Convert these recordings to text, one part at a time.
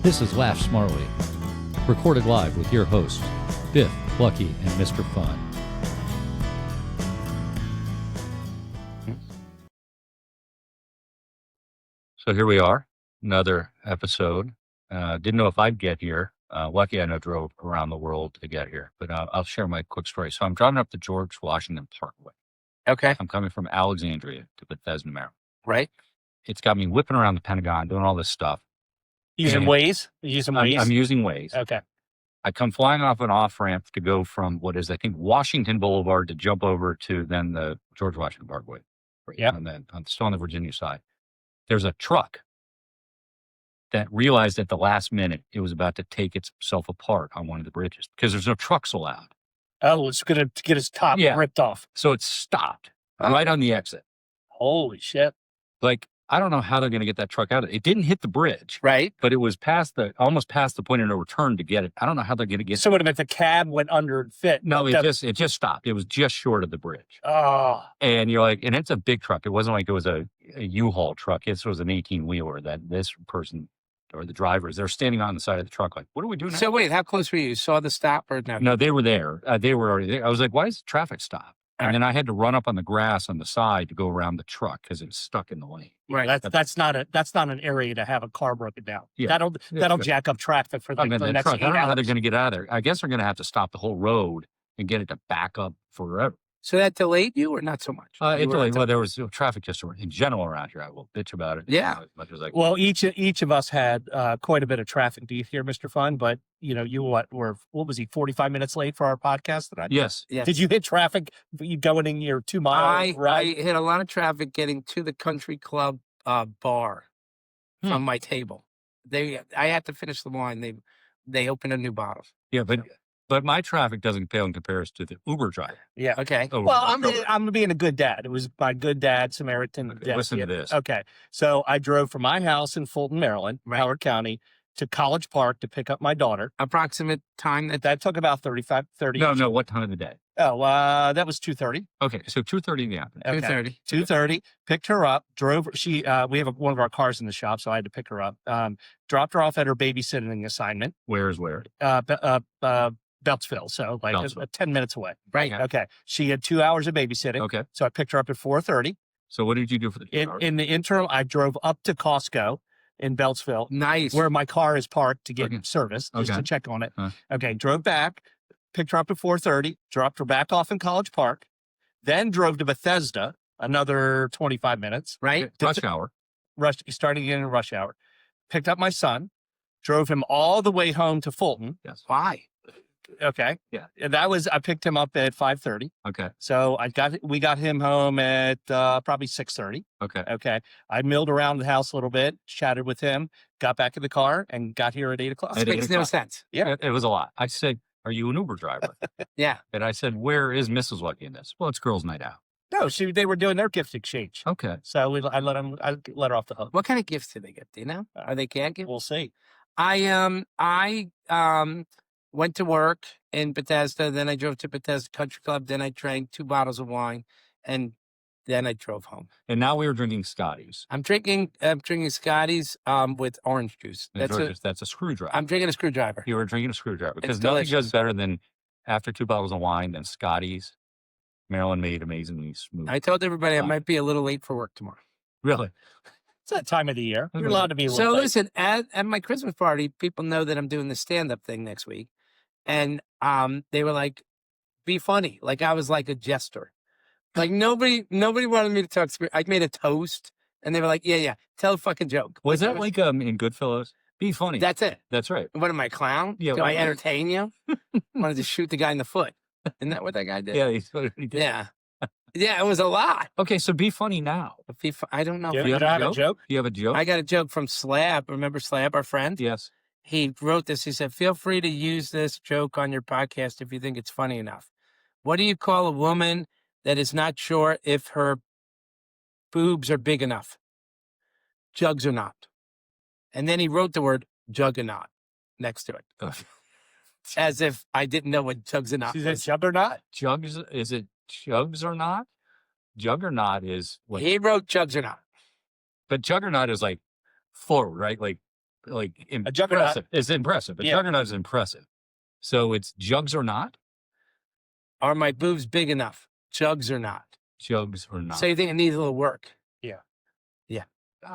This is Laugh Smartly, recorded live with your hosts, Biff, Lucky, and Mr. Fun. So here we are, another episode. Didn't know if I'd get here. Lucky I know drove around the world to get here, but I'll share my quick story. So I'm driving up the George Washington Parkway. Okay. I'm coming from Alexandria to Bethesda, Maryland. Right. It's got me whipping around the Pentagon, doing all this stuff. Using Waze? I'm using Waze. Okay. I come flying off an off-ramp to go from what is, I think, Washington Boulevard to jump over to then the George Washington Parkway. Yeah. And then I'm still on the Virginia side. There's a truck that realized at the last minute it was about to take itself apart on one of the bridges because there's no trucks allowed. Oh, it's going to get its top ripped off. So it stopped right on the exit. Holy shit. Like, I don't know how they're going to get that truck out of it. It didn't hit the bridge. Right. But it was almost past the point of no return to get it. I don't know how they're going to get it. So what if the cab went under and fit? No, it just stopped. It was just short of the bridge. Oh. And you're like, and it's a big truck. It wasn't like it was a U-Haul truck. It was an 18-wheeler that this person or the drivers, they're standing on the side of the truck like, what do we do now? So wait, how close were you? You saw the stop or no? No, they were there. They were already there. I was like, why is the traffic stop? And then I had to run up on the grass on the side to go around the truck because it was stuck in the lane. Right. That's not an area to have a car broken down. Yeah. That'll jack up traffic for the next 8 hours. I don't know how they're going to get out of there. I guess they're going to have to stop the whole road and get it to back up forever. So that delayed you or not so much? It delayed. Well, there was traffic just in general around here. I will bitch about it. Yeah. As much as I can. Well, each of us had quite a bit of traffic to here, Mr. Fun. But you what was he 45 minutes late for our podcast tonight? Yes. Did you hit traffic? You going in your 2 miles? I hit a lot of traffic getting to the country club bar from my table. I had to finish the wine. They opened a new bottle. Yeah, but my traffic doesn't pale in comparison to the Uber driver. Yeah. Okay. Well, I'm being a good dad. It was my good dad, Samaritan. Okay, listen to this. Okay. So I drove from my house in Fulton, Maryland, Howard County, to College Park to pick up my daughter. Approximate time that took about 30. No. What time of the day? Oh, that was 2:30. Okay, so 2:30 in the afternoon. Okay. 2:30. Picked her up. Drove. We have one of our cars in the shop, so I had to pick her up. Dropped her off at her babysitting assignment. Where is where? Beltsville, so like 10 minutes away. Right. Okay. She had 2 hours of babysitting. Okay. So I picked her up at 4:30. So what did you do for the 2 hours? In the interim, I drove up to Costco in Beltsville. Nice. Where my car is parked to get service, just to check on it. Okay. Drove back, picked her up at 4:30, dropped her back off in College Park, then drove to Bethesda, another 25 minutes. Right. Rush hour. Starting in rush hour. Picked up my son, drove him all the way home to Fulton. Yes. Why? Okay. Yeah. And I picked him up at 5:30. Okay. So we got him home at probably 6:30. Okay. Okay. I milled around the house a little bit, chatted with him, got back in the car, and got here at 8 o'clock. That makes no sense. Yeah. It was a lot. I said, are you an Uber driver? Yeah. And I said, where is Mrs. Lucky in this? Well, it's girls' night out. No, they were doing their gift exchange. Okay. So I let her off the hook. What kind of gifts do they get? Do you know? Are they cat gifts? We'll see. I went to work in Bethesda, then I drove to Bethesda Country Club, then I drank 2 bottles of wine, and then I drove home. And now we were drinking Scotty's. I'm drinking Scotty's with orange juice. That's a screwdriver. I'm drinking a screwdriver. You were drinking a screwdriver because It's nothing delicious. does better than after 2 bottles of wine than Scotty's. Maryland made amazingly smooth. I told everybody I might be a little late for work tomorrow. Really? It's that time of the year. You're allowed to be a little So late. listen, at my Christmas party, people know that I'm doing the stand-up thing next week. And they were like, be funny. Like I was like a jester. Like nobody wanted me to talk. I made a toast and they were like, yeah, tell a fucking joke. Was that like in Goodfellas? Be funny. That's it. That's right. What am I, a clown? Yeah, Do I entertain you? Wanted to shoot the guy in the foot. Isn't that what that guy did? Yeah, he did. Yeah. Yeah, it was a lot. Okay, so be funny now. I don't know. You have a joke? You have a joke? I got a joke from Slab. Remember Slab, our friend? Yes. He wrote this. He said, feel free to use this joke on your podcast if you think it's funny enough. What do you call a woman that is not sure if her boobs are big enough? Jugs or not. And then he wrote the word juggernaut next to it. As if I didn't know what jugs or not Is was. it juggernaut? Jugs, is it jugs or not? Juggernaut is what? He wrote jugs or not. But juggernaut is like forward, right? Like like A juggernaut. impressive. It's impressive. A Yeah. juggernaut is impressive. So it's jugs or not? Are my boobs big enough? Jugs or not? Jugs or not? So you think it needs a little work?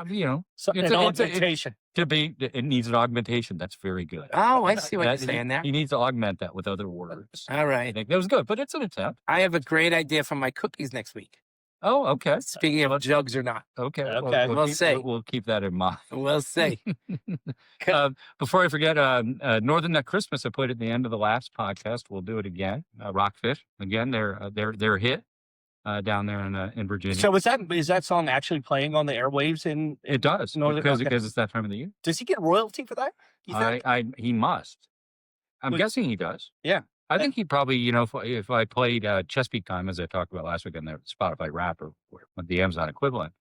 You know, So, it's an a- augmentation. it needs an augmentation. That's very good. Oh, I see what you're That- saying there. He needs to augment that with other words. All I right. think that was good, but it's an attempt. I have a great idea for my cookies next week. Oh, okay. Speaking of jugs or not, Okay. Okay. We'll see. We'll keep that in mind. we'll see. Before I forget, Northern Nut Christmas, I put at the end of the last podcast. We'll do it again. Rockfish again. They're a hit down there in Virginia. So is that song actually playing on the airwaves in? It does Northern- okay. because it's that time of the year. Does he get royalty for that? You think? He must. I'm But- guessing he does. Yeah. I think he probably, if I played Chesapeake Time, as I talked about last week on the Spotify rap or the Amazon equivalent,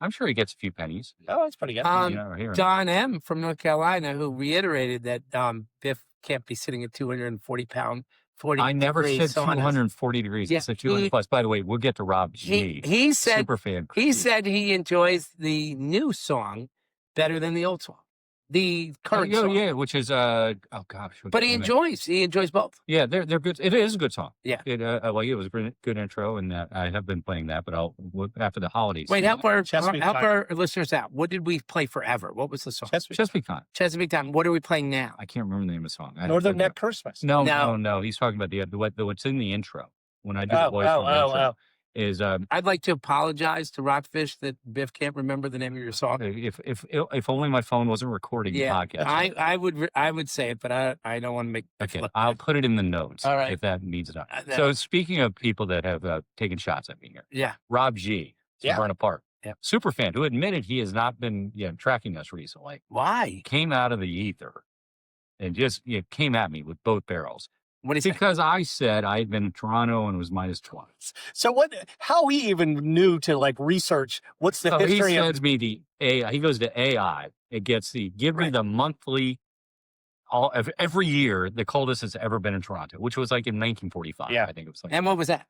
I'm sure he gets a few pennies. Oh, that's pretty good. Here. Don M. from North Carolina, who reiterated that Biff can't be sitting at 240-pound, 40 I never degree said saunas. 240 degrees. Yeah, I said 200 plus. By the way, we'll get to Rob G. He said Super fan. he said he enjoys the new song better than the old song, the current song. Yeah, which is oh gosh. But he enjoys both. Yeah, they're good. It is a good song. Yeah. I like it. It was a good intro, and I have been playing that. But after the holidays. Wait, help our Chesapeake our listeners out. What did we play forever? What was the song? Chesapeake Time. Chesapeake Time. What are we playing now? I can't remember the name of the song. Northern Net Christmas. No. No. He's talking about what's in the intro. When I do the voice on the intro, is I'd like to apologize to Rockfish that Biff can't remember the name of your song. if only my phone wasn't recording the podcast. I would say it, but I don't want to make. Okay, I'll put it in the notes. All right. If that needs it. So speaking of people that have taken shots at me here, Yeah. Rob G. Yeah. Burn Apart. Yeah. Super fan who admitted he has not been tracking us recently. Why? Came out of the ether and just came at me with both barrels. What is it? Because I said I had been in Toronto and it was minus 20. So how he even knew to research what's the So history he of sends me the AI. He goes to AI. It gets give me the monthly. Every year the coldest it's ever been in Toronto, which was like in 1945. Yeah. I think it was And what was that?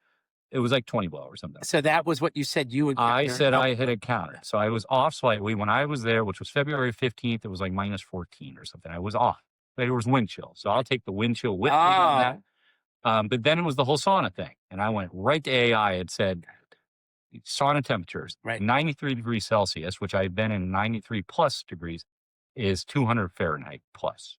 it was like 20 below or something. So that was what you said you would. I said I had encountered. So I was off slightly when I was there, which was February 15th. It was like minus 14 or something. I was off, but it was wind chill. So I'll take the wind chill with me on that. But then it was the whole sauna thing. And I went right to AI and said, sauna temperatures, Right. 93 degrees Celsius, which I've been in 93 plus degrees, is 200 Fahrenheit plus.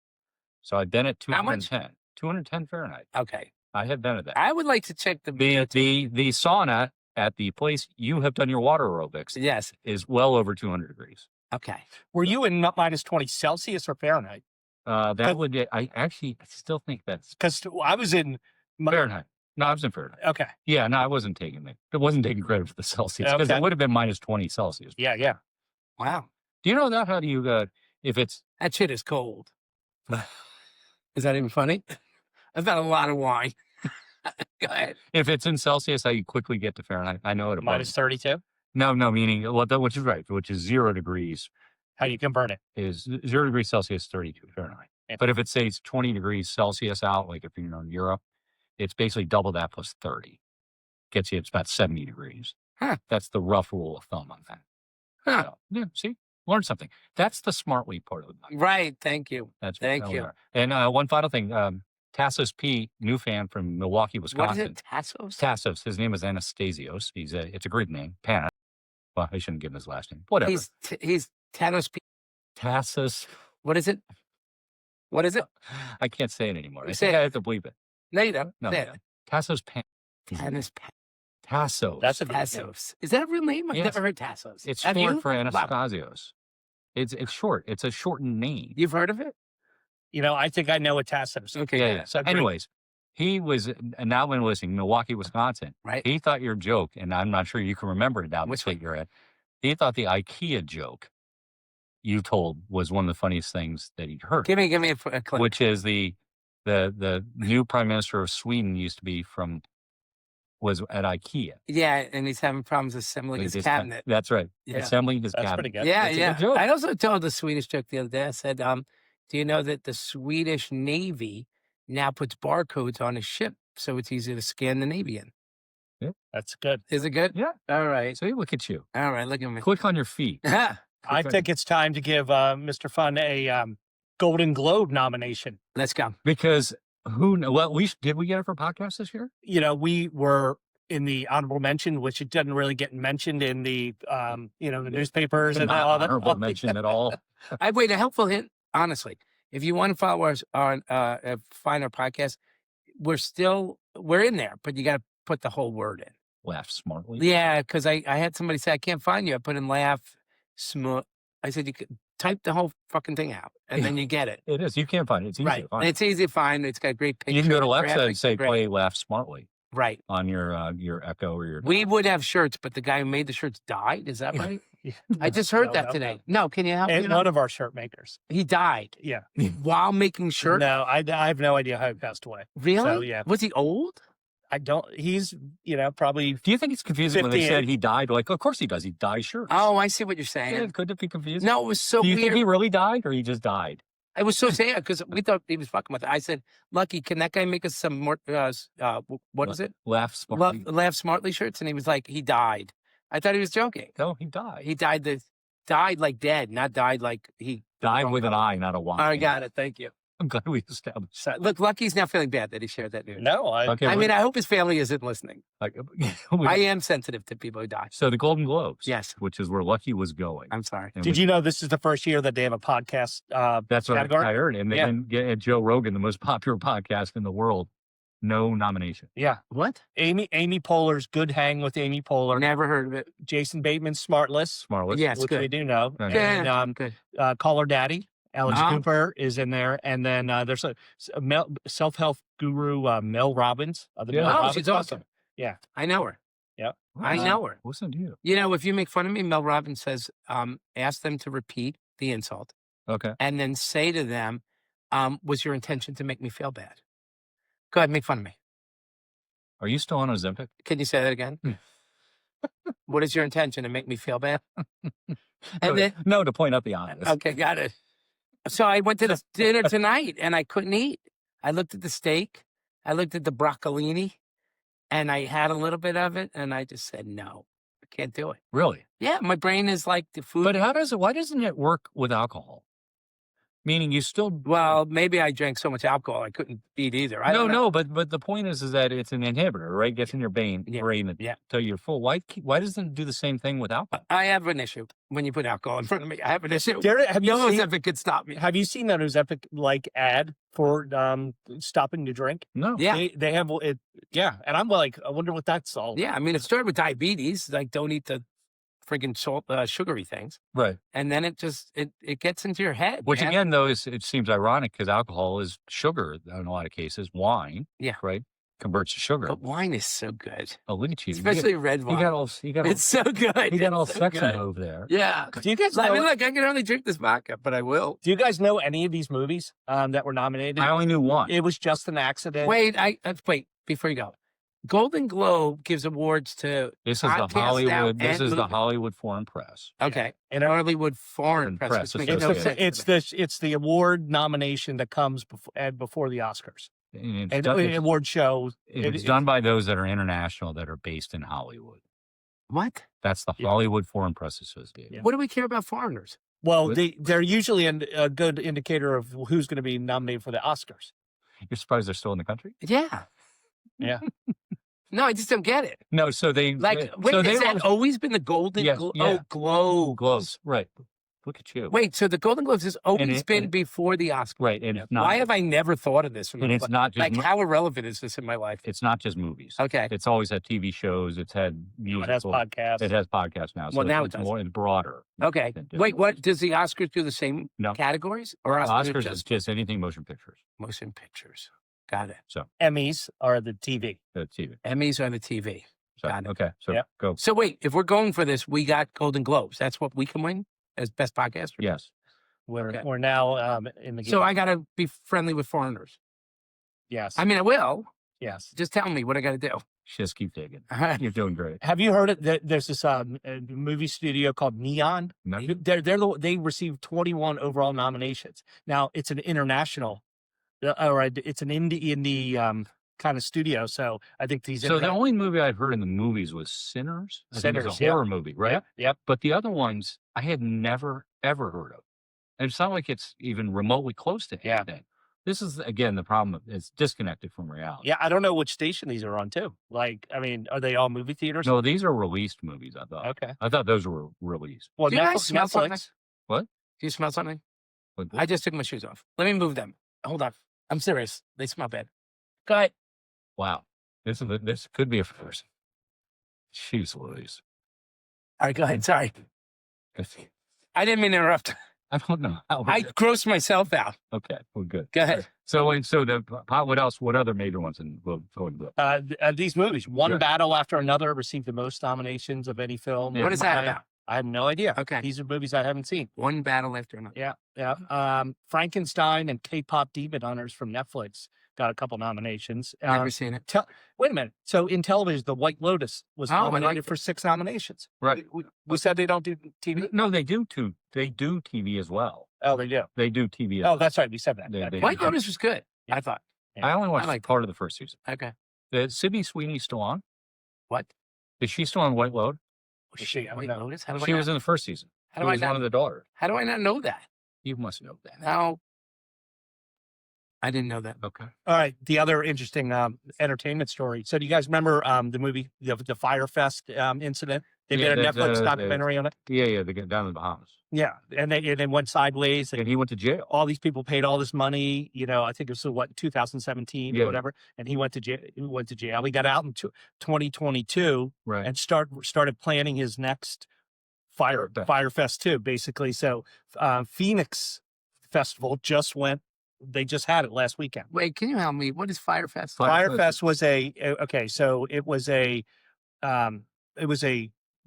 So I've been at How much? 210. 210 Fahrenheit. Okay. I have been at that. I would like to check the The sauna at the place you have done your water aerobics Yes. is well over 200 degrees. Okay. Were you in minus 20 Celsius or Fahrenheit? That would I still think that's Because I was in Fahrenheit. No, I was in Fahrenheit. Okay. Yeah, no, I wasn't taking it. I wasn't taking credit for the Celsius because Okay. it would have been minus 20 Celsius. Yeah. Wow. Do you know that? How do you if it's That shit is cold. Is that even funny? I've had a lot of wine. Go ahead. if it's in Celsius, how you quickly get to Fahrenheit? I know it. Minus 32. No, meaning which is right, which is 0 degrees How you convert it? is 0 degrees Celsius, 32 Fahrenheit. Yeah. But if it says 20 degrees Celsius out, like if you're in Europe, it's basically double that plus 30. Gets you, it's about 70 degrees. Huh. That's the rough rule of thumb on that. Huh. So, yeah, see, learn something. That's the smart way part of the night. Right. Thank you. That's Thank what we you. are. And one final thing, Tassos P, new fan from Milwaukee, What is Wisconsin. it? Tassos? Tassos, his name is Anastasios. It's a Greek name. Pan. Well, I shouldn't give him his last name. Whatever. He's Tanos. Tassos. What is it? What is it? I can't say it anymore. I Say think it. I have to believe it. No, you don't. No, Say no. it. Tassos Pan. Tanos. Tassos. That's a good name. Tassos. Is that a real name? I've Yes. never heard Tassos. It's Have short you? for Wow. Anastasios. It's short. It's a shortened name. You've heard of it? I think I know what Tassos. Okay. Yeah. So, So great. anyways, he was now when listening, Milwaukee, Wisconsin. Right. He thought your joke, and I'm not sure you can remember it now. Which Which you're at. He thought the IKEA joke you told was one of the funniest things that he'd heard. Give me a clip. Which is the new prime minister of Sweden was at IKEA. Yeah, and he's having problems assembling With his his cabinet. That's right. Yeah. Assembling his That's cabinet. pretty good. Yeah, That's a yeah. good joke. I also told the Swedish joke the other day. I said, do you know that the Swedish Navy now puts barcodes on a ship so it's easy to scan the Navy in? That's good. Is it good? Yeah. All right. So look at you. All right. Look at me. Click on your feet. I think it's time to give Mr. Fun a Golden Globe nomination. Let's go. Because did we get it for podcast this year? You know, we were in the honorable mention, which it doesn't really get mentioned in the the newspapers and all that. Honorable mention at all. Wait, a helpful hint, honestly. If you want to follow us on find our podcast, we're in there, but you got to put the whole word in. Laugh smartly. Yeah, because I had somebody say I can't find you. I put in laugh smart. I said you could type the whole fucking thing out, and then you get it. It is. You can't find it. It's easy to find. And it's easy to find. It's got a great picture. You can go to Alexa and say play Laugh Smartly. Right. On your Echo or your. We would have shirts, but the guy who made the shirts died. Is that right? Yeah. I just heard that today. No, can you help me? One of our shirt makers. He died. Yeah. While making shirts? No, I have no idea how he passed away. Really? So, yeah. Was he old? I don't. He's probably. Do you think it's confusing when they said he died? Like, of course he does. He dyes shirts. Oh, I see what you're saying. Yeah, could it be confusing? No, it was so Do you weird. think he really died or he just died? It was so sad because we thought he was fucking with it. I said, Lucky, can that guy make us some more, what is it? Laugh Smartly. Laugh Smartly shirts? And he was like, he died. I thought he was joking. No, he died. He died like dead, not died like he. Died with an I, not a Y. I got it. Thank you. I'm glad we established. So, look, Lucky's now feeling bad that he shared that news. No, I mean, I hope his family isn't listening. I am sensitive to people who die. So the Golden Globes, yes, which is where Lucky was going. I'm sorry. Did you know this is the first year that they have a podcast? That's what category? I heard. And then Joe Rogan, the most popular podcast in the world, no nomination. Yeah. What? Amy Poehler's Good Hang with Amy Poehler. Never heard of it. Jason Bateman's Smartless. Yes, which good. we do know. Okay. And good. Call Her Daddy. Alex Cooper is in there, and then there's a self-help guru, Mel Robbins. She's awesome. Yeah, I know her. Yeah, I know her. Listen to you. You know, if you make fun of me, Mel Robbins says, ask them to repeat the insult. Okay. And then say to them, was your intention to make me feel bad? Go ahead, make fun of me. Are you still on Ozempic? Can you say that again? What is your intention, to make me feel bad? And then, no, to point out the obvious. Okay, got it. So I went to the dinner tonight and I couldn't eat. I looked at the steak, I looked at the broccolini, and I had a little bit of it, and I just said, no, I can't do it. Really? Yeah, my brain is like the food. But why doesn't it work with alcohol? Meaning you still. Well, maybe I drank so much alcohol I couldn't eat either. No, but the point is that it's an inhibitor, right? It gets in your brain until you're full. Why doesn't it do the same thing with alcohol? I have an issue when you put alcohol in front of me. I have an issue. Have you seen, Ozempic could stop me. Have you seen that Ozempic ad for stopping to drink? No. Yeah, they have it. Yeah, and I'm like, I wonder what that's all. Yeah, I mean, it started with diabetes. Like, don't eat the friggin' salt, sugary things, right? And then it just it gets into your head. Which again, though, it seems ironic because alcohol is sugar in a lot of cases. Wine, right, converts to sugar. But wine is so good. Oh, look at you, especially red wine. It's so good. You got all so sex over there. Yeah. Do you guys? I mean, look, I can only drink this vodka, but I will. Do you guys know any of these movies that were nominated? I only knew one. It was Just an Accident. Wait, wait before you go. Golden Globe gives awards to this is the Hollywood. This is the Hollywood Foreign Press. Okay, and Hollywood Foreign Press. It's the award nomination that comes before the Oscars. And award show. It's done by those that are international that are based in Hollywood. What? That's the Hollywood Foreign Press Association. Yeah. What do we care about foreigners? Well, they're usually a good indicator of who's going to be nominated for the Oscars. You're surprised they're still in the country? Yeah. Yeah. No, I just don't get it. No, so they wait, has that always been the Golden Globes? Right. Look at you. Wait, so the Golden Globes has always been before the Oscars. Right. And it's not, why have I never thought of this? And it's not just like how irrelevant is this in my life? It's not just movies. Okay. It's always had TV shows. It's had music. It has podcasts. It has podcasts now. So well, now it's more and broader. Okay. Wait, what does the Oscars do? The same categories or Oscars is just anything motion pictures. Motion pictures. Got it. So Emmys are the TV. The TV. Emmys are the TV. So, Got it. Okay. So go. So wait, if we're going for this, we got Golden Globes. That's what we can win as best podcaster. Yes. We're now in the game. So I got to be friendly with foreigners. Yes. I mean, I will. Yes. Just tell me what I got to do. Just keep digging. You're doing great. Have you heard it? There's this movie studio called Neon. No. They received 21 overall nominations. Now it's an international, or it's an indie kind of studio. So I think these. So the only movie I've heard in the movies was Sinners. I think it was a horror movie, right? Yep. But the other ones I had never ever heard of. And it's not like it's even remotely close to anything. This is again the problem. It's disconnected from reality. Yeah, I don't know which station these are on too. Like, I mean, are they all movie theaters? No, these are released movies. I thought. Okay. I thought those were released. Well, Do you guys smell something? Netflix. What? Do you smell something? What? I just took my shoes off. Let me move them. Hold on. I'm serious. They smell bad. Go ahead. Wow. This could be a first. Jeez Louise. All right, go ahead. Sorry. I didn't mean to interrupt. I don't know. I grossed myself out. Okay, well, good. Go ahead. So what else? What other major ones? These movies, one battle after another, received the most nominations of any film. What is that about? I have no idea. Okay. These are movies I haven't seen. One battle after another. Yeah. Frankenstein and K-pop Demon Hunters from Netflix got a couple nominations. Never seen it. Wait a minute. So in television, The White Lotus was nominated for 6 nominations. Right. We said they don't do TV? No, they do too. They do TV as well. Oh, they do. They do TV. Oh, that's right. We said that. They White do. Lotus was good. I thought. I only watched part of the first season. Okay. Is Sydney Sweeney still on? What? Is she still on White Lotus? Was she on White Lotus? She was in the first season. How She do I was not? one of the daughters. How do I not know that? You must know that. No. I didn't know that. Okay. All right. The other interesting entertainment story. So do you guys remember the movie, the Fyre Fest incident? They did a Netflix documentary on it. Yeah. They get down in the Bahamas. Yeah. And they went sideways. And he went to jail. All these people paid all this money. I think it was 2017 or whatever. And he went to jail. He got out in 2022 and started planning his next Fyre Fest 2, basically. So Phoenix Festival they just had it last weekend. Wait, can you help me? What is Fyre Fest? Fyre Fest was so it was a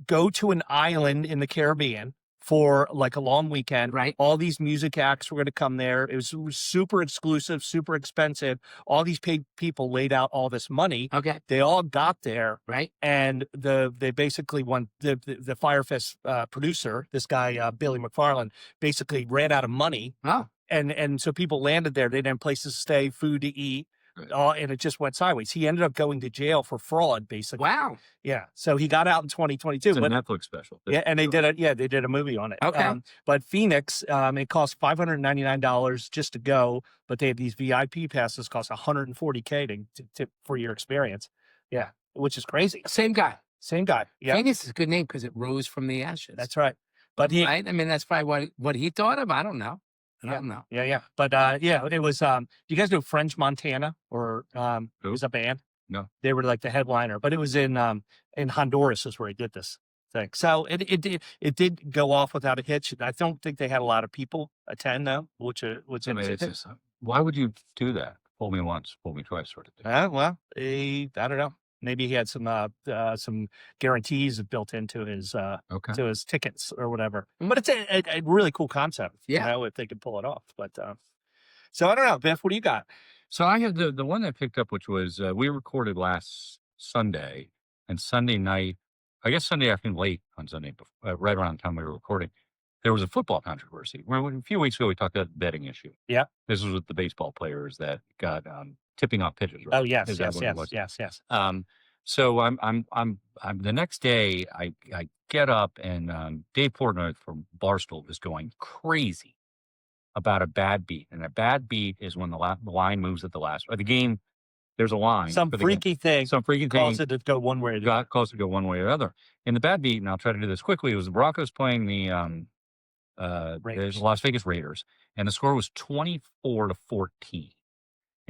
go to an island in the Caribbean for like a long weekend. Right. All these music acts were going to come there. It was super exclusive, super expensive. All these paid people laid out all this money. Okay. They all got there. Right. And they basically won the Fyre Fest producer, this guy, Billy McFarland, basically ran out of money. Oh. And so people landed there. They didn't have places to stay, food to eat. And it just went sideways. He ended up going to jail for fraud, basically. Wow. Yeah. So he got out in 2022. It's a Netflix special. Yeah, and they did it. Yeah, they did a movie on it. Okay. But Phoenix, it cost $599 just to go, but they had these VIP passes cost $140K to for your experience. Yeah, which is crazy. Same guy. Yeah, Phoenix is a good name because it rose from the ashes. that's right. But right. I mean, that's probably what he thought of. I don't know. I don't know. Yeah. But it was. Do you guys know French Montana or it was a band? No. They were like the headliner, but it was in Honduras is where he did this thing. So it did go off without a hitch. I don't think they had a lot of people attend though, which I mean, it's just, why would you do that? Fool me once, fool me twice, sort of thing. I don't know. Maybe he had some guarantees built into his to his tickets or whatever. But it's a really cool concept, if they could pull it off. But so I don't know, Biff, what do you got? So I have the one I picked up, which was we recorded last Sunday, and Sunday night, I guess Sunday afternoon, late on Sunday, right around the time we were recording, there was a football controversy. A few weeks ago, we talked about the betting issue. Yeah, this was with the baseball players that got tipping off pitches. Right? Oh yes. So I'm the next day I get up and Dave Portnoy from Barstool is going crazy about a bad beat, and a bad beat is when the line moves at the last or the game. There's a line, some freaky thing causes it to go one way or the other. Causes it to go one way or the other. In the bad beat, and I'll try to do this quickly. It was the Broncos playing the Las Vegas Raiders, and the score was 24-14.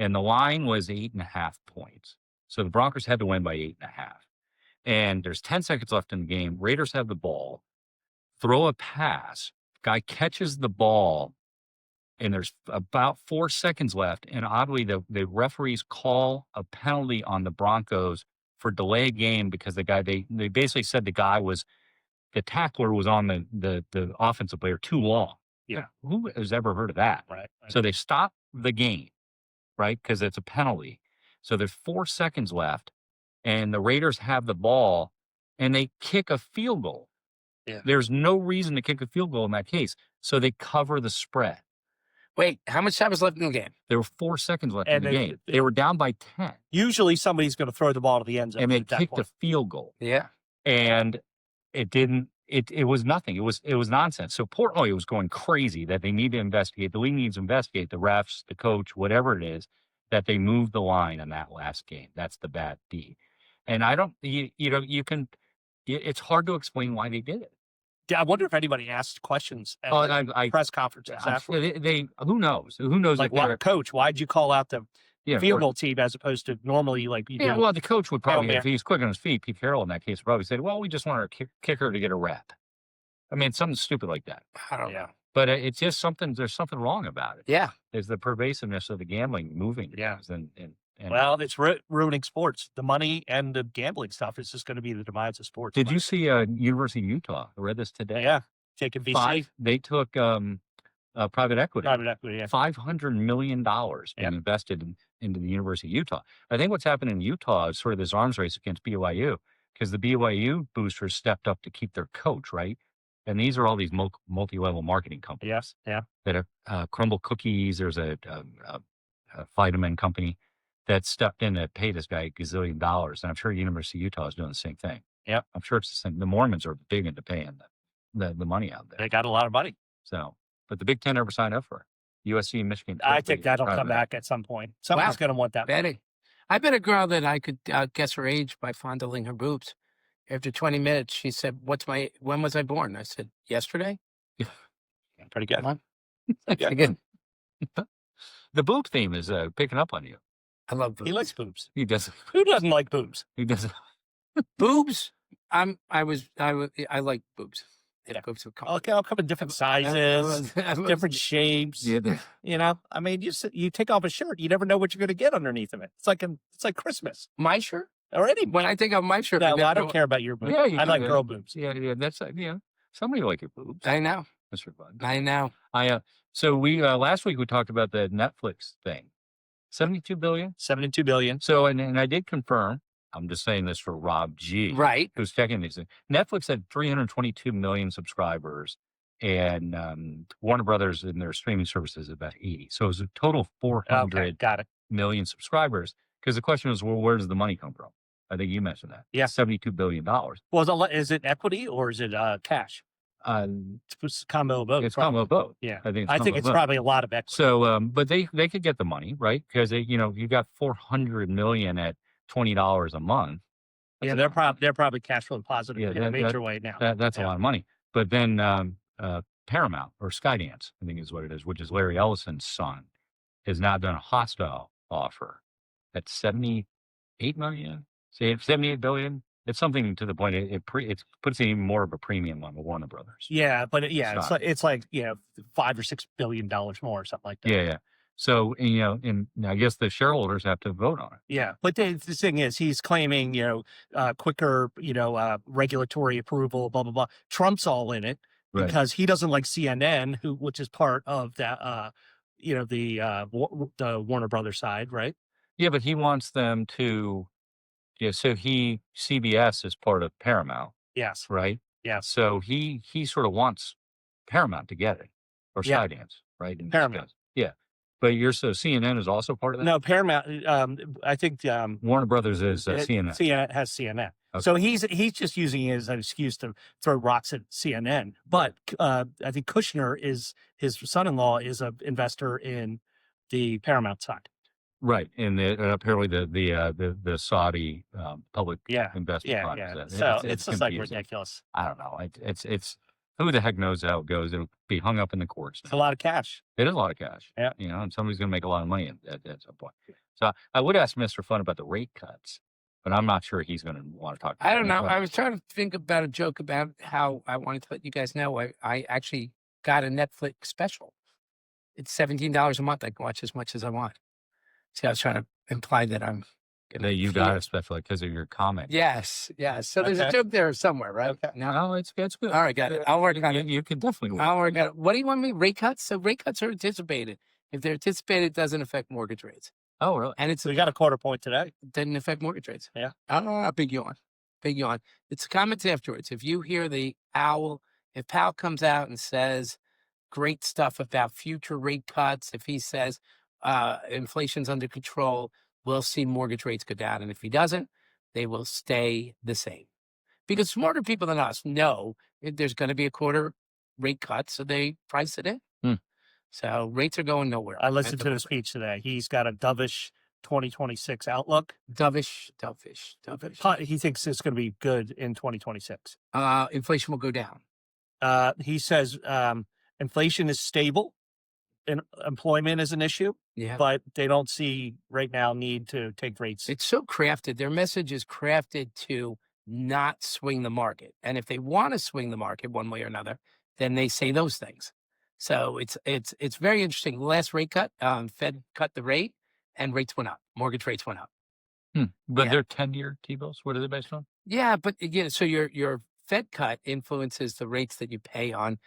And the line was 8.5 points. So the Broncos had to win by 8.5. And there's 10 seconds left in the game. Raiders have the ball, throw a pass. Guy catches the ball, and there's about 4 seconds left. And oddly, the referees call a penalty on the Broncos for delay game because the guy, they basically said the tackler was on the offensive player too long. Yeah. Who has ever heard of that? Right. So they stop the game. Right? Because it's a penalty. So there's 4 seconds left, and the Raiders have the ball, and they kick a field goal. Yeah. There's no reason to kick a field goal in that case. So they cover the spread. Wait, how much time was left in the game? There were 4 seconds left And in the game. They were down by 10. Usually somebody's going to throw the ball to the end zone. And they at that kicked point. a field goal. Yeah. And it didn't, it was nothing. It was nonsense. So Portnoy was going crazy that they need to investigate. The league needs to investigate the refs, the coach, whatever it is, that they moved the line in that last game. That's the bad D. And I don't, it's hard to explain why they did it. Yeah, I wonder if anybody asked questions at the press conferences after. Who knows? Who knows? Like, coach, why'd you call out the field goal team as opposed to normally like you do? Well, the coach would probably, if he's quick on his feet, Pete Carroll in that case would probably say, well, we just want our kicker to get a rep. I mean, something stupid like that. I don't know. But it's just there's something wrong about it. Yeah. There's the pervasiveness of the gambling moving. Yeah. And well, it's ruining sports. The money and the gambling stuff is just going to be the demise of sports. Did you see University of Utah? I read this today. Yeah. Taking VC. They took private equity. Private equity, yeah. $500 million being invested into the University of Utah. I think what's happened in Utah is sort of this arms race against BYU because the BYU boosters stepped up to keep their coach, right? And these are all these multi-level marketing companies. Yes, yeah. That are Crumble Cookies. There's a vitamin company that stepped in to pay this guy $1 gazillion. And I'm sure University of Utah is doing the same thing. Yep. I'm sure it's the same. The Mormons are big into paying the money out there. They got a lot of money. So, but the Big Ten never signed up for it. USC and Michigan. I think that'll come back at some point. Someone's going to want that. Betty. I bet a girl that I could guess her age by fondling her boobs. After 20 minutes, she said, when was I born? I said, yesterday. Pretty good. Pretty good. The boob theme is picking up on you. I love boobs. He likes boobs. He does. Who doesn't like boobs? He doesn't. Boobs. I like boobs. Yeah. Boobs are cool. Okay, I'll come in different sizes, different shapes. Yeah, you know, I mean, you take off a shirt, you never know what you're going to get underneath of it. It's like Christmas. My shirt. Or any. When I think of my shirt, No, I don't care about your boobs. Yeah, I like girl boobs. Yeah. That's somebody like your boobs. I know. That's for fun. I know. So we last week we talked about the Netflix thing. 72 billion. 72 billion. So and I did confirm. I'm just saying this for Rob G. Right. Who's checking these things. Netflix had 322 million subscribers, and Warner Brothers in their streaming services is about 80. So it was a total of 400 million subscribers. Because the question was, well, where does the money come from? I think you mentioned that. Yeah. $72 billion. Well, is it equity or is it cash? It's a combo of both. It's combo of both. Yeah. I think it's probably a lot of equity. So, but they could get the money, right? Because you got 400 million at $20 a month. Yeah, they're probably cash flow positive in a major way now. That's a lot of money. But then Paramount or Skydance, I think is what it is, which is Larry Ellison's son, has now done a hostile offer at 78 million. Say 78 billion. It's something to the point it puts even more of a premium on the Warner Brothers. Yeah, but it's like $5 or $6 billion more or something like that. Yeah. So and I guess the shareholders have to vote on it. Yeah, but the thing is, he's claiming quicker regulatory approval, blah blah blah. Trump's all in it because he doesn't like CNN, which is part of that the Warner Brothers side, right? Yeah, but he wants them to. Yeah, so CBS is part of Paramount. Yes. Right? Yeah. So he sort of wants Paramount to get it, or Skydance, right? Paramount. Yeah. But so CNN is also part of that? No, Paramount, I think... Warner Brothers is CNN. CNN has CNN. Okay. So he's just using it as an excuse to throw rocks at CNN. But I think Kushner, his son-in-law, is an investor in the Paramount side. Right, and apparently the Saudi public investment fund. Yeah. So it's just confusing. like ridiculous. I don't know. It's who the heck knows how it goes? It'll be hung up in the courts. It's a lot of cash. It is a lot of cash. Yeah, and somebody's going to make a lot of money at some point. So I would ask Mr. Fun about the rate cuts, but I'm not sure he's going to want to talk. I don't know. I was trying to think about a joke about how I wanted to let you guys know I actually got a Netflix special. It's $17 a month. I can watch as much as I want. See, I was trying to imply that that you got it especially because of your comment. Yes. So there's a joke there somewhere, right? Okay. No, it's good. All right, got it. I'll work on it. You can definitely work. I'll work on it. What do you want me? Rate cuts? So rate cuts are anticipated. If they're anticipated, it doesn't affect mortgage rates. Oh, really? And we got a quarter point today. It doesn't affect mortgage rates. Yeah. I don't know. Big yawn. It's comments afterwards. If you hear the owl, if Powell comes out and says great stuff about future rate cuts. If he says inflation's under control, we'll see mortgage rates go down. And if he doesn't, they will stay the same. Because smarter people than us know there's going to be a quarter rate cut, so they price it in. So rates are going nowhere. I listened to the speech today. He's got a dovish 2026 outlook. Dovish. He thinks it's going to be good in 2026. Inflation will go down. He says inflation is stable and employment is an issue, but they don't see right now need to take rates. It's so crafted. Their message is crafted to not swing the market. And if they want to swing the market one way or another, then they say those things. So it's very interesting. Last rate cut, Fed cut the rate and rates went up. Mortgage rates went up. But they're 10-year T-bills. What are they based on? Yeah, but again, so your Fed cut influences the rates that you pay on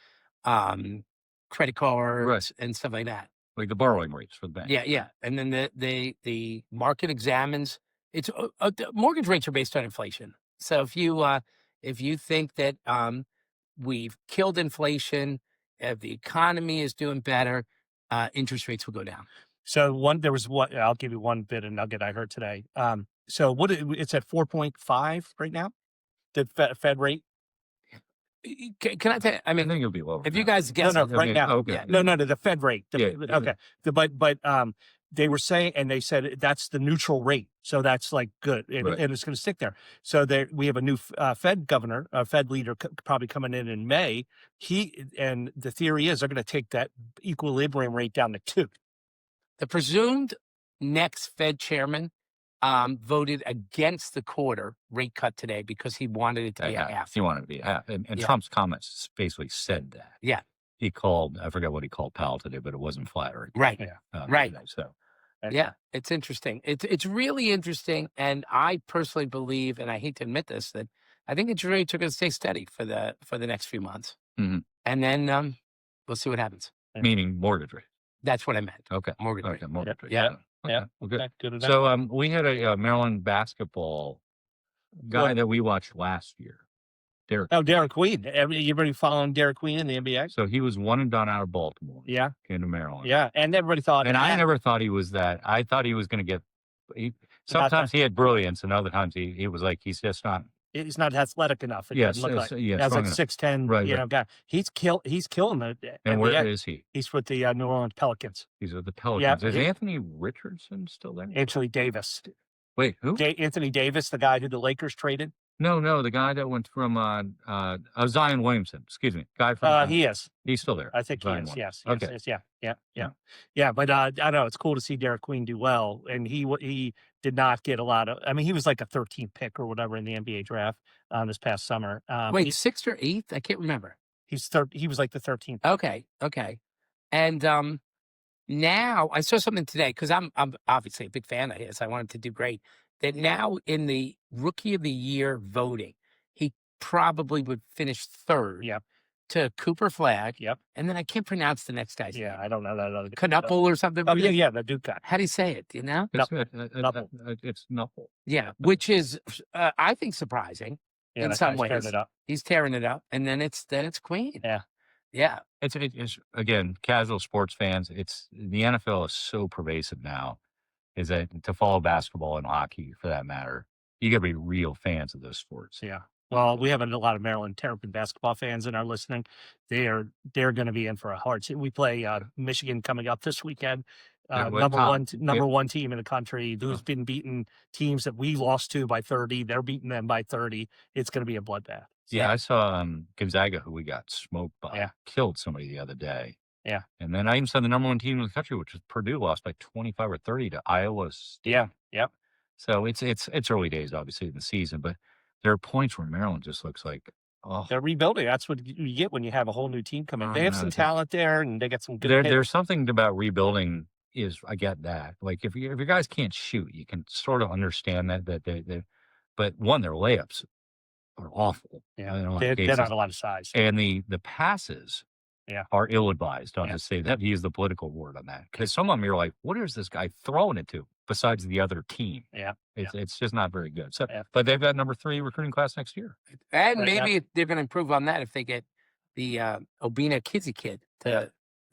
credit cards and stuff like that. Like the borrowing rates for the bank. Yeah. And then the market examines it's mortgage rates are based on inflation. So if you think that we've killed inflation, if the economy is doing better, interest rates will go down. So I'll give you one bit of nugget I heard today. So it's at 4.5 right now, the Fed rate. Can I tell you? I mean, I think it'll be lower. If you guys guess, right now. Okay. Yeah. No, the Fed rate. Okay. But they were saying, and they said that's the neutral rate, so that's like good, and it's going to stick there. So we have a new Fed governor, Fed leader, probably coming in May. And the theory is they're going to take that equilibrium rate down to 2. The presumed next Fed chairman voted against the quarter rate cut today because he wanted it to be a half. He wanted it to be a half. And Trump's comments basically said that. Yeah. He called, I forget what he called Powell today, but it wasn't flattering. Right. Right. Today, so. Yeah, it's interesting. It's really interesting. And I personally believe, and I hate to admit this, that I think it's really going to stay steady for the next few months. Mm-hmm. And then we'll see what happens. Meaning mortgage rate. That's what I meant. Okay. Mortgage rate. Mortgage rate. Yeah. Yeah. Well, good. Good enough. So we had a Maryland basketball guy that we watched last year. Derek Queen. Everybody following Derek Queen in the NBA? So he was one and done out of Baltimore. Yeah. Came to Maryland. Yeah. And everybody thought. And I never thought he was that. I thought he was going to get. Sometimes he had brilliance, and other times he was like, he's just not. He's not athletic enough. It doesn't look like. Yeah, that's like 6'10", guy. He's killing the. And where is he? He's with the New Orleans Pelicans. He's with the Pelicans. Is Anthony Richardson still there? Anthony Davis. Wait, who? Anthony Davis, the guy who the Lakers traded. No, the guy that went from Zion Williamson. Excuse me, guy from. He is. He's still there. I think Zion he is. Yes. Okay. Yeah. But I don't know. It's cool to see Derek Queen do well, and he did not get a lot of. I mean, he was like a 13th pick or whatever in the NBA draft this past summer. Wait, 6th or 8th? I can't remember. He was like the 13th. Okay. And now I saw something today because I'm obviously a big fan of his. I want him to do great. That now in the Rookie of the Year voting, he probably would finish 3rd to Cooper Flagg. Yep. And then I can't pronounce the next guy's name. I don't know that other Knuppel or something. Oh, yeah, the Duke guy. How do you say it? Do you know? It's Knuppel. Yeah, which is, I think, surprising in some ways. He's tearing it up. And then it's Queen. Yeah. It's again, casual sports fans. The NFL is so pervasive now. Is that to follow basketball and hockey, for that matter, you got to be real fans of those sports. Yeah. Well, we have a lot of Maryland Terrapin basketball fans in our listening. They're going to be in for a hard season. We play Michigan coming up this weekend. Number one team in the country who's been beating teams that we lost to by 30. They're beating them by 30. It's going to be a bloodbath. Yeah, I saw Gonzaga, who we got smoked by, killed somebody the other day. Yeah. And then I even saw the number one team in the country, which is Purdue, lost by 25 or 30 to Iowa State. Yeah. Yep. So it's early days, obviously, in the season, but there are points where Maryland just looks like, they're rebuilding. That's what you get when you have a whole new team come in. They have some talent there, and they got some good. There's something about rebuilding. I get that. Like if your guys can't shoot, you can sort of understand that but their layups are awful. Yeah, they're not a lot of size, and the passes. Are ill-advised. I'll just say that. He used the political word on that. Because some of them, you're like, what is this guy throwing it to besides the other team? It's just not very good. So, but they've got number 3 recruiting class next year. And maybe they're going to improve on that if they get Obina Kizzy kid.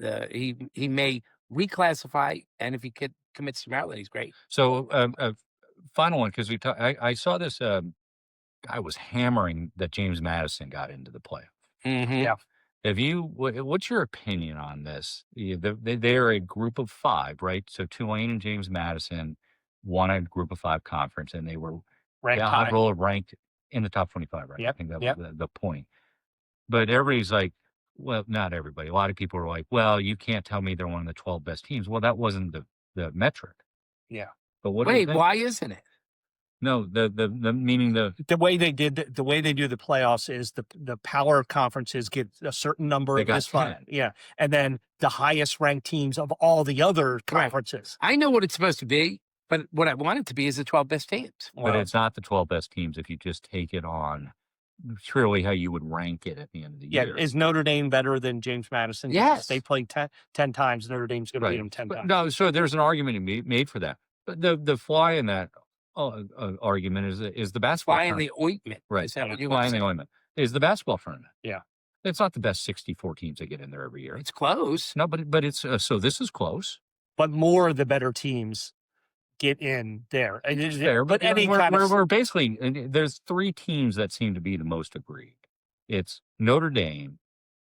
He may reclassify, and if he commits to Maryland, he's great. So, final one, because I saw this guy was hammering that James Madison got into the playoff. Mm-hmm. Yeah. What's your opinion on this? They're a group of 5, right? So Tulane and James Madison won a group of 5 conference, and they were ranked in the top 25, right? Yep. I think that was the point. But everybody's like, well, not everybody. A lot of people are like, well, you can't tell me they're one of the 12 best teams. Well, that wasn't the metric. Yeah. But what? Wait, why isn't it? No, the meaning the way they do the playoffs is the power conferences get a certain number they of got this 10. fun. Yeah. And then the highest ranked teams of all the other conferences. I know what it's supposed to be, but what I want it to be is the 12 best teams. But it's not the 12 best teams if you just take it on truly how you would rank it at the end of the year. Yeah. Is Notre Dame better than James Madison? Yes. They played 10 times. Notre Dame's going to beat them 10 times. No, so there's an argument to be made for that. But the fly in that argument is the basketball fly in the ointment. Right. Is that what you fly want in to the say? ointment is the basketball tournament. Yeah. It's not the best 64 teams that get in there every year. It's close. No, but it's so this is close. But more of the better teams get in there. It's fair, but we're basically, there's 3 teams that seem to be the most agreed. It's Notre Dame,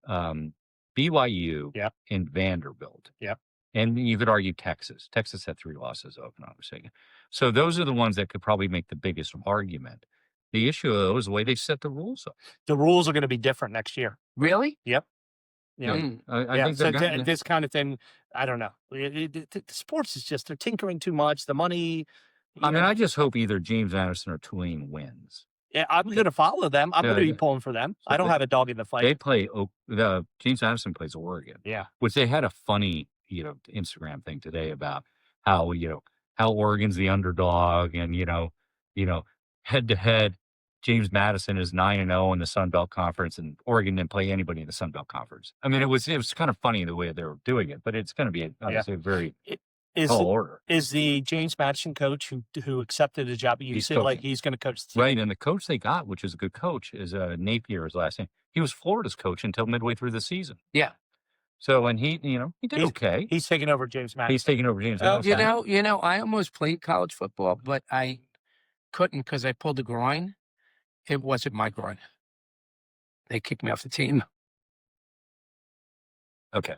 BYU, and Vanderbilt. Yep. And you could argue Texas. Texas had 3 losses, if I'm not mistaken. So those are the ones that could probably make the biggest argument. The issue, though, is the way they set the rules up. The rules are going to be different next year. Really? Yep. Yeah. I think so this kind of thing, I don't know. The sports is just, they're tinkering too much. The money. I mean, I just hope either James Madison or Tulane wins. Yeah, I'm going to follow them. I'm going to be pulling for them. So I don't have a dog in the fight. They play, James Madison plays Oregon. Yeah. Which they had a funny, Instagram thing today about how, how Oregon's the underdog and, head to head, James Madison is 9-0 in the Sun Belt Conference, and Oregon didn't play anybody in the Sun Belt Conference. I mean, it was kind of funny the way they were doing it, but it's going to be obviously a very tall order. Is the James Madison coach who accepted the job at UC like he's going to coach the team? Right, and the coach they got, which is a good coach, is Napier, his last name. He was Florida's coach until midway through the season. Yeah. So, and he did okay. He's taking over James Madison. He's taking over James Madison. I almost played college football, but I couldn't because I pulled a groin. It wasn't my groin. They kicked me off the team. Okay.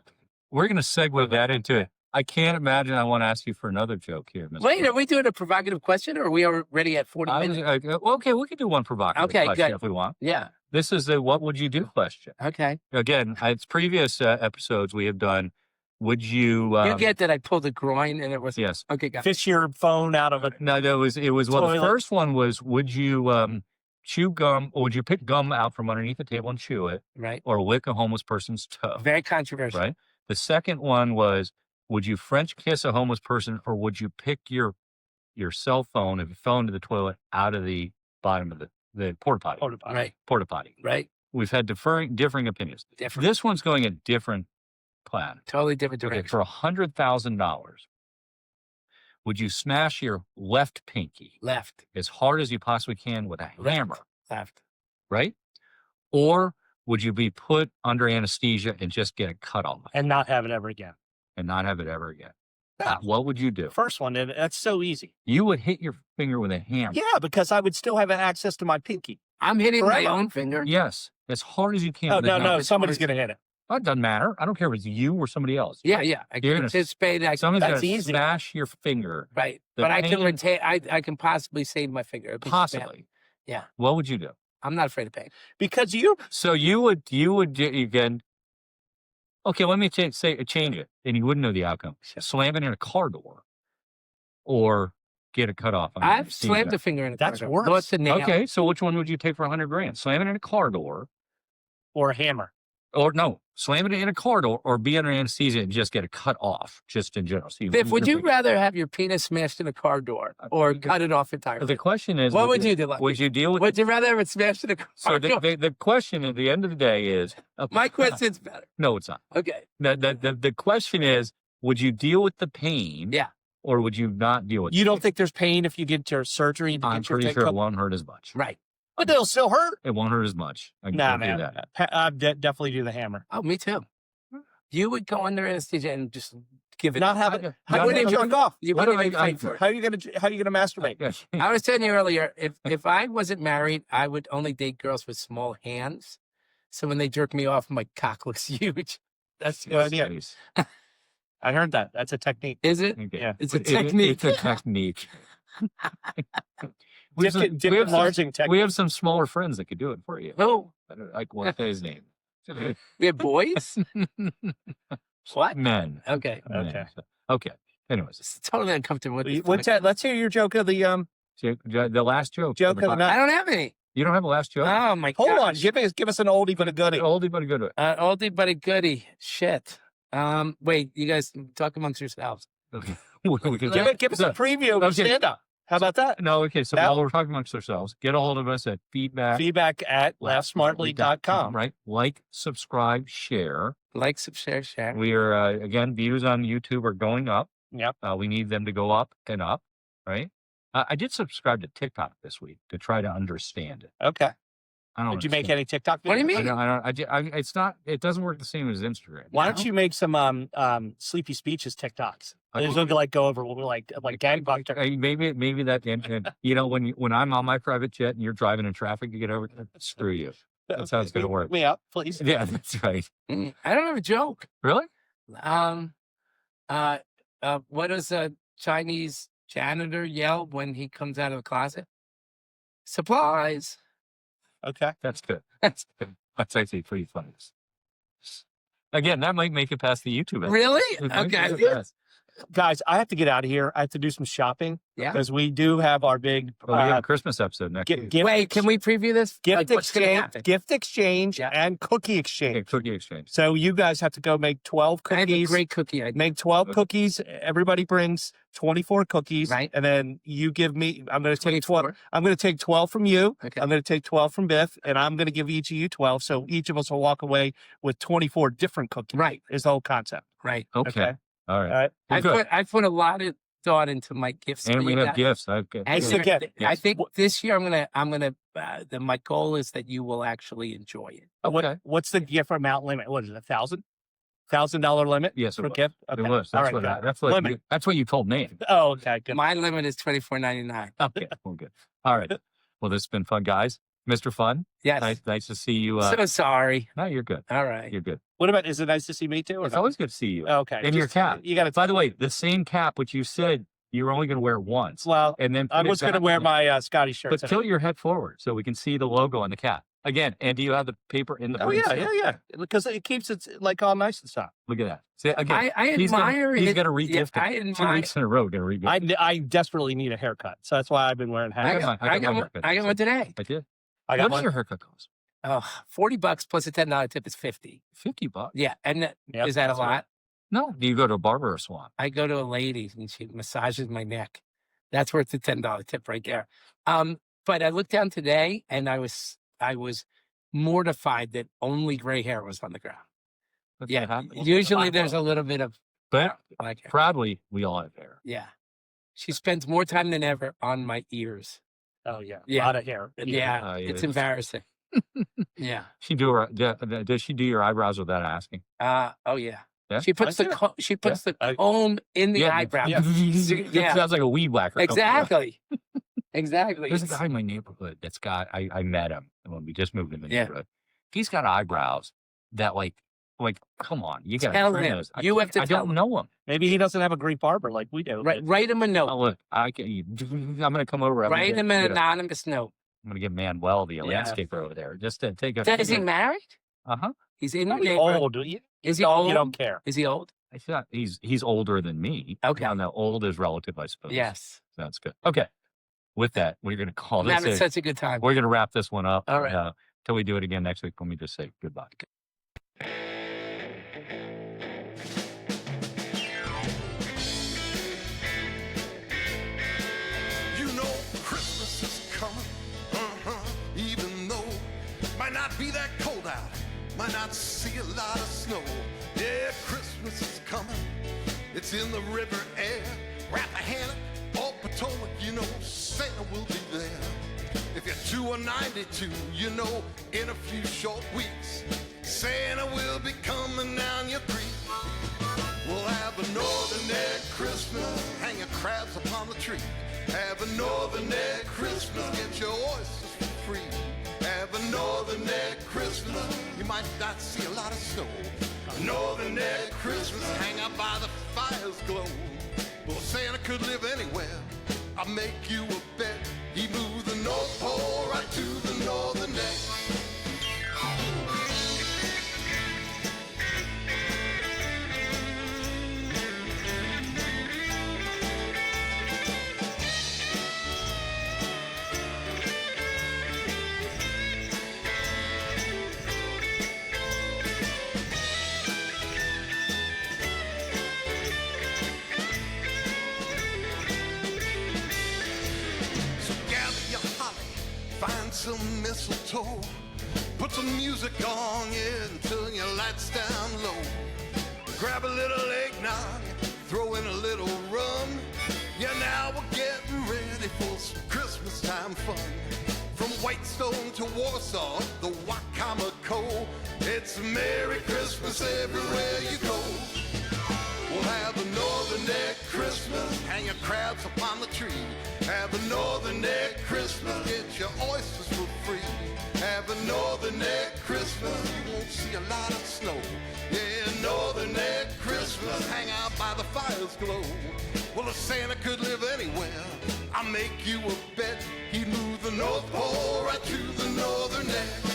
We're going to segue that into it. I can't imagine I want to ask you for another joke here, Mr. Wait, are we doing a provocative question or are we already at 40 minutes? Okay, we can do one provocative question if we want. Yeah. This is the what would you do question. Okay. Again, it's previous episodes we have done. Would you... you get that I pulled a groin and it was... Yes. Okay, got it. Fish your phone out of it. No, it was well, the first one was, would you chew gum, or would you pick gum out from underneath the table and chew it? Right. Or lick a homeless person's toe? Very controversial. Right. The second one was, would you French kiss a homeless person, or would you pick your cell phone, if it fell into the toilet, out of the bottom of the porta potty? Right. Porta potty. Right. We've had differing opinions. Different. This one's going a different plan. Totally different direction. Okay, for $100,000, would you smash your left pinky Left. as hard as you possibly can with a hammer? Left. Right? Or would you be put under anesthesia and just get it cut off? And not have it ever again. And not have it ever again. No. What would you do? First one, that's so easy. You would hit your finger with a hammer. Yeah, because I would still have access to my pinky. I'm hitting my own finger. Yes, as hard as you can. No, somebody's going to hit it. Oh, it doesn't matter. I don't care if it's you or somebody else. Yeah. I can anticipate. Somebody's going to smash your finger. Right. But I can retain. I can possibly save my finger. Possibly. Yeah. What would you do? I'm not afraid of pain. Because you. So you would again. Okay, let me change it, and you wouldn't know the outcome. Slam it in a car door, or get it cut off. I've slammed a finger in a car door. That's worse. What's the nail? Okay, so which one would you take for $100,000? Slam it in a car door, or a hammer, or no, slam it in a car door, or be under anesthesia and just get it cut off, just in general. So Biff, would you rather have your penis smashed in a car door or cut it off entirely? The question is, what would you do? Would you deal with? Would you rather have it smashed in a car door? So the question at the end of the day is, my question's better. No, it's not. Okay. The question is, would you deal with the pain? Yeah. Or would you not deal with it? You don't think there's pain if you get your surgery? I'm pretty sure it won't hurt as much. Right. But it'll still hurt. It won't hurt as much. I can Nah, do man. that. I'd definitely do the hammer. Oh, me too. You would go under anesthesia and just give it. Not have it. How You are you wouldn't gonna jerk off? You What wouldn't do even I- fight for it. How are you gonna masturbate? I was telling you earlier, if I wasn't married, I would only date girls with small hands. So when they jerk me off, my cock looks huge. That's a good idea. I heard that. That's a technique. Is it? Okay. Yeah. It's a technique. It's a technique. we, have some, Dip enlarging technique. we have some smaller friends that could do it for you. Oh, Like, what's his name? we have boys? What? Men. Okay. Okay. Okay. Anyways, It's totally uncomfortable with this. What's that? Let's hear your joke of the the last joke. joke of the I night. don't have any. You don't have a last joke? Oh my Hold on. gosh. Give us an oldie but a goodie. Oldie but a good one. Oldie but a goodie. Shit. Wait, you guys talk amongst yourselves. Okay. We can- Give us a preview of Okay. stand up. How about that? No, okay. So Now- while we're talking amongst ourselves, get a hold of us at Feedback at laughsmartly.com. Right. Like, subscribe, share. Like, subscribe, share. We are, again, views on YouTube are going up. Yep. We need them to go up and up. Right. I did subscribe to TikTok this week to try to understand it. Okay. I don't Did you make understand. any TikTok videos? What do you mean? It's not, it doesn't work the same as Instagram. Why don't you make some sleepy speeches TikToks? There's gonna like go over like gangbusters. Maybe that, and, you know, when I'm on my private jet and you're driving in traffic, you get over there, screw you. That's how it's going to work. Me up, please. Yeah, that's right. I don't have a joke. Really? What does a Chinese janitor yell when he comes out of the closet? Supplies. Okay. That's good. That's good. That's actually pretty funny. Again, that might make it past the YouTube. Really? It might Okay. make it past. Guys, I have to get out of here. I have to do some shopping. Yeah. Because we do have our big Well, we have a Christmas episode next week. gift Can we preview this? gift Like, what's gonna exchange, happen? gift exchange Yeah. and cookie Okay, exchange. cookie exchange. So you guys have to go make 12 I have a cookies. great cookie idea. Make 12 cookies. Everybody brings 24 cookies. Right. And then you give me, I'm going to take 12. 24. I'm going to take 12 from you. Okay. I'm going to take 12 from Biff, and I'm going to give each of you 12. So each of us will walk away with 24 different cookies. Right. Is the whole concept. Right. Okay. All right. All right. Well, good. I put a lot of thought into my gifts. And for we you have guys. gifts. Okay. And What's the gift? I think this year my goal is that you will actually enjoy it. Okay. What's the gift amount limit? What is it? $1,000 limit Yes, for it was. gift? It Okay. was. All That's right, what. good. That's what you told me. Oh, okay. Good. My limit is $24.99. Okay. Well, good. All right. Well, this has been fun, guys. Mr. Fun. Yes. Nice to see you. So sorry. No, you're good. All right. You're good. What about, is it nice to see me too? Or It's no? always good to see you. Okay. And your cap. You got to, By the way, the same cap which you said you were only going to wear once, well, and then I was going to wear my Scotty shirt. But today. tilt your head forward so we can see the logo on the cap again. And do you have the paper in the? Oh, print yeah, still? yeah. Because it keeps it like all nice and stuff. Look at that. See, again, I admire he's it. going to regift Yeah, I it 2 admire. weeks in a row. Going to regift. I desperately need a haircut. So that's why I've been wearing I hats. got my one today. I did. I got What does one. your haircut cost? Oh, $40 plus a $10 tip is $50. $50. Yeah. And Yep, is that a that's right. lot? No, do you go to a barber or a salon? I go to a lady and she massages my neck. That's worth the $10 tip right there. But I looked down today and I was mortified that only gray hair was on the ground. That's Yeah. what happens. Usually there's a little bit of But black hair. proudly, we all have hair. Yeah. She spends more time than ever on my ears. Oh, yeah. Yeah. A lot of hair. Yeah. yeah, It's it's- embarrassing. Yeah. Does she do your eyebrows without asking? Oh yeah. Yeah? She puts I the do. she puts the I- comb in the eyebrow. yeah. It Yeah. sounds like a weed whacker. Exactly. Exactly. There's a It's- guy in my neighborhood that's got, I met him when we just moved in the Yeah. neighborhood. He's got eyebrows that like, come on, you got Tell to him. those. You have to I tell don't know him. Maybe he doesn't have a great barber like we do. Write him a note. Oh, look, I'm going to come over. Write him an anonymous note. I'm going to get Manuel, the Yeah. landscaper over there, just to take a. Is he married? Uh-huh. He's in your He's neighborhood. old. You Is he don't- old? You don't care. Is he old? I thought he's older than me. Okay. Now, old is relative, I suppose. Yes. That's good. Okay. With that, we're going to call I'm this. having such a good time. We're going to wrap this one up. All right. Till we do it again next week. Let me just say goodbye. You know Christmas is coming, even though might not be that cold out, might not see a lot of snow. Yeah, Christmas is coming, it's in the river air. Wrap a hammock or Potomac, you know Santa will be there. If you're 2 or 92, you know in a few short weeks, Santa will be coming down your creek. We'll have a northern egg Christmas, hang your crabs upon the tree. Have a northern egg Christmas, get your oysters for free. Have a northern egg Christmas, you might not see a lot of snow. A northern egg Christmas, hang out by the fire's glow. Well, Santa could live anywhere, I'll make you a bet. He moved the North Pole right to the northern egg. Find some mistletoe, put some music on, yeah, and turn your lights down low. Grab a little eggnog, throw in a little rum. Yeah, now we're getting ready for some Christmas time fun. From Whitestone to Warsaw, the Wacomico, it's Merry Christmas everywhere you go. We'll have a northern egg Christmas, hang your crabs upon the tree. Have a northern egg Christmas, get your oysters for free. Have a northern egg Christmas, you won't see a lot of snow. Yeah, northern egg Christmas, hang out by the fire's glow. Well, if Santa could live anywhere, I'll make you a bet. He'd move the North Pole right to the northern egg.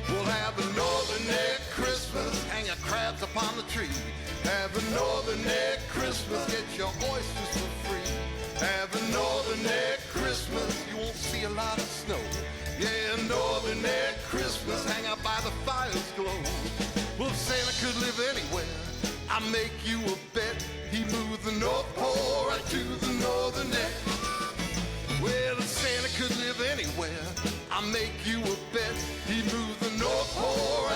We'll have a northern egg Christmas, hang your crabs upon the tree. Have a northern egg Christmas, get your oysters for free. Have a northern egg Christmas, you won't see a lot of snow. Yeah, northern egg Christmas, hang out by the fire's glow. Well, if Santa could live anywhere, I'll make you a bet. He moved the North Pole right to the northern egg. Well, if Santa could live anywhere, I'll make you a bet. He moved the North Pole